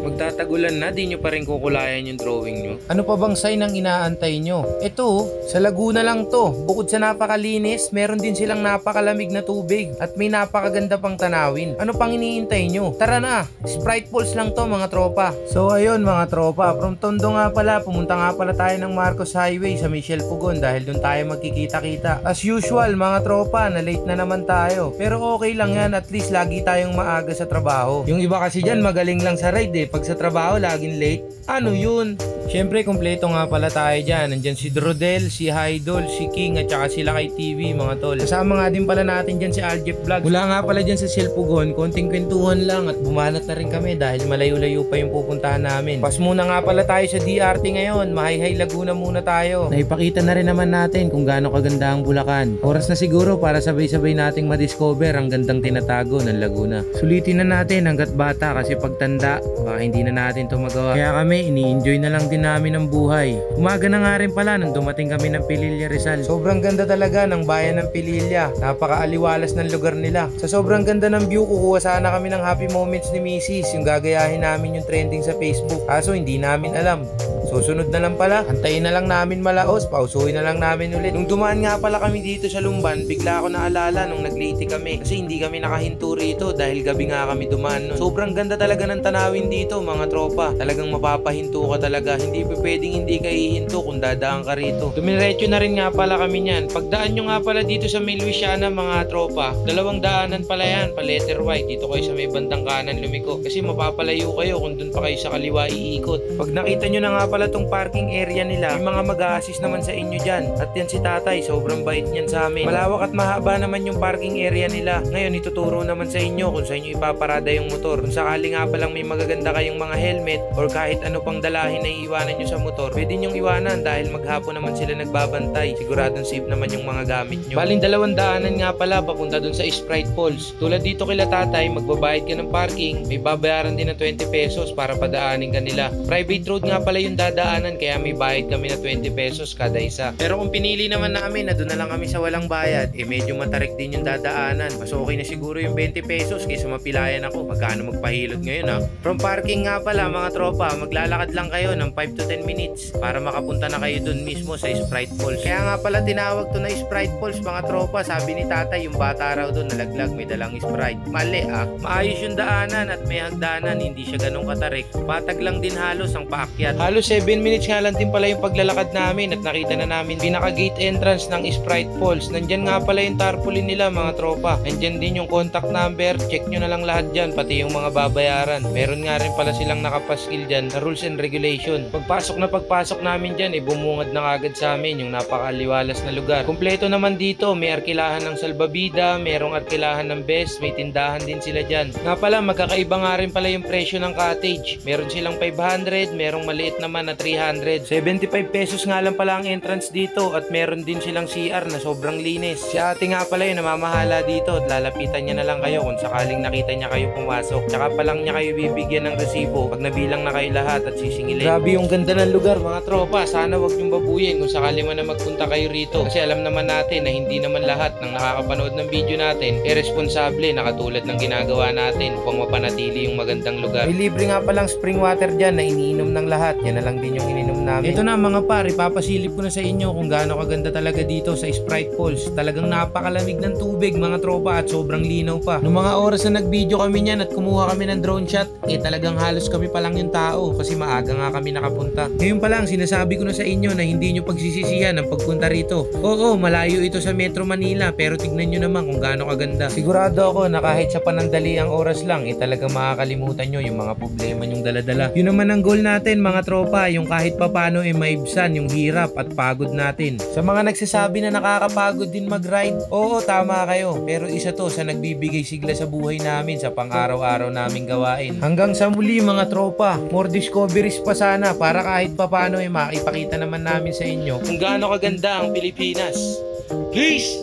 Magtatagulan na, di nyo pa rin kukulayan yung drawing nyo. Ano pa bang sign ang inaantay nyo? Ito, sa Laguna lang to. Bukod sa napakalinis, meron din silang napakalamig na tubig at may napakaganda pang tanawin. Ano pang iniintay nyo? Tara na, Sprite Falls lang to mga tropa. So ayun mga tropa, from Tondo nga pala, pumunta nga pala tayo ng Marcos Highway sa Michel Pugon dahil doon tayo magkikita-kita. As usual mga tropa, na late na naman tayo. Pero okay lang yan, at least lagi tayong maaga sa trabaho. Yung iba kasi dyan magaling lang sa ride eh. Pag sa trabaho laging late, ano yun? Siyempre kompleto nga pala tayo dyan. Nandyan si Drodel, si Hydol, si King at saka sila kay TV mga tol. Kasama nga din pala natin dyan si Aljep Vlog. Mula nga pala dyan sa Silpugon, konting kwentuhan lang at bumanat na rin kami dahil malayo-layo pa yung pupuntahan namin. Pas muna nga pala tayo sa DRT ngayon. Mahayhay Laguna muna tayo. Naipakita na rin naman natin kung gaano kaganda ang Bulacan. Oras na siguro para sabay-sabay nating madiscover ang gandang tinatago ng Laguna. Sulitin na natin hanggat bata kasi pagtanda baka hindi na natin to magawa. Kaya kami ini-enjoy na lang din namin ang buhay. Umaga na nga rin pala nung dumating kami ng Pililla Rizal. Sobrang ganda talaga ng bayan ng Pililla. Napakaaliwalas ng lugar nila. Sa sobrang ganda ng view, kukuha sana kami ng happy moments ni Mrs. Yung gagayahin namin yung trending sa Facebook. Kaso hindi namin alam. Susunod na lang pala, antayin na lang namin malaos, pausuhin na lang namin ulit. Nung dumaan nga pala kami dito sa Lumban, bigla ako naalala nung nagliti kami. Kasi hindi kami nakahinto rito dahil gabi nga kami dumaan nun. Sobrang ganda talaga ng tanawin dito mga tropa. Talagang mapapahinto ka talaga. Hindi pa pwedeng hindi ka hihinto kung dadaan ka rito. Dumiretso na rin nga pala kami niyan. Pagdaan nyo nga pala dito sa May Luisiana mga tropa, dalawang daanan pala yan, pa letter Y. Dito kayo sa may bandang kanan lumiko. Kasi mapapalayo kayo kung dun pa kayo sa kaliwa iikot. Pag nakita nyo na nga pala tong parking area nila, may mga mag-a-assist naman sa inyo dyan. At yan si tatay, sobrang bait niyan sa amin. Malawak at mahaba naman yung parking area nila. Ngayon ituturo naman sa inyo kung saan nyo ipaparada yung motor. Kung sakali nga palang may magaganda kayong mga helmet or kahit ano pang dalahin na iiwanan nyo sa motor, pwede nyong iwanan dahil maghapon naman sila nagbabantay. Siguradong safe naman yung mga gamit nyo. Baling dalawang daanan nga pala papunta dun sa Sprite Falls. Tulad dito kila tatay, magbabayad ka ng parking, may babayaran din ng 20 pesos para padaanin ka nila. Private road nga pala yung daanan kaya may bayad kami na 20 pesos kada isa. Pero kung pinili naman namin na doon na lang kami sa walang bayad, medyo matarik din yung dadaanan. Mas okay na siguro yung 20 pesos kaysa mapilayan ako. Magkano magpahilot ngayon ha? From parking nga pala mga tropa, maglalakad lang kayo ng 5 to 10 minutes para makapunta na kayo doon mismo sa Sprite Falls. Kaya nga pala tinawag to na Sprite Falls mga tropa. Sabi ni tatay yung bata raw doon nalaglag may dalang Sprite. Mali ah. Maayos yung daanan at may hagdanan, hindi siya ganun katarik. Patag lang din halos ang paakyat. Halos 7 minutes nga lang din pala yung paglalakad namin at nakita na namin pinaka-gate entrance ng Sprite Falls. Nandyan nga pala yung tarpaulin nila mga tropa. Nandyan din yung contact number. Check nyo na lang lahat dyan, pati yung mga babayaran. Meron nga rin pala silang nakapaskil dyan na rules and regulation. Pagpasok namin dyan, bumungad na agad sa amin yung napakaliwalas na lugar. Kompleto naman dito, may arkilahan ng salbabida, merong arkilahan ng best, may tindahan din sila dyan. Nga pala, magkakaiba nga rin pala yung presyo ng cottage. Meron silang 500, merong maliit naman na 300. 75 pesos nga lang pala ang entrance dito at meron din silang CR na sobrang linis. Si ate nga pala yung namamahala dito at lalapitan niya na lang kayo kung sakaling nakita niya kayo pumasok. Tsaka pa lang niya kayo bibigyan ng resibo pag nabilang na kayo lahat at sisingilin. Grabe yung ganda ng lugar mga tropa. Sana wag niyong babuyin kung sakali man na magpunta kayo rito. Kasi alam naman natin na hindi naman lahat ng nakakapanood ng video natin responsable na katulad ng ginagawa natin upang mapanatili yung magandang lugar. May libre nga palang spring water dyan na iniinom ng lahat. Yan na lang din yung ininom namin. Ito na mga par, ipapasilip ko na sa inyo kung gaano kaganda talaga dito sa Sprite Falls. Talagang napakalamig ng tubig mga tropa at sobrang linaw pa. Noong mga oras na nag-video kami niyan at kumuha kami ng drone shot, talagang halos kami pa lang yung tao kasi maaga nga kami nakapunta. Ngayon pa lang sinasabi ko na sa inyo na hindi nyo pagsisisihan ang pagpunta rito. Oo, malayo ito sa Metro Manila pero tignan nyo naman kung gaano kaganda. Sigurado ako na kahit sa panandali ang oras lang, talagang makakalimutan nyo yung mga problema nyong daladala. Yun naman ang goal natin mga tropa, yung kahit papano maibsan yung hirap at pagod natin. Sa mga nagsasabi na nakakapagod din mag-ride, oo tama kayo, pero isa to sa nagbibigay sigla sa buhay namin sa pang-araw-araw naming gawain. Hanggang sa muli mga tropa, more discoveries pa sana para kahit papano makipakita naman namin sa inyo kung gaano kaganda ang Pilipinas. Peace!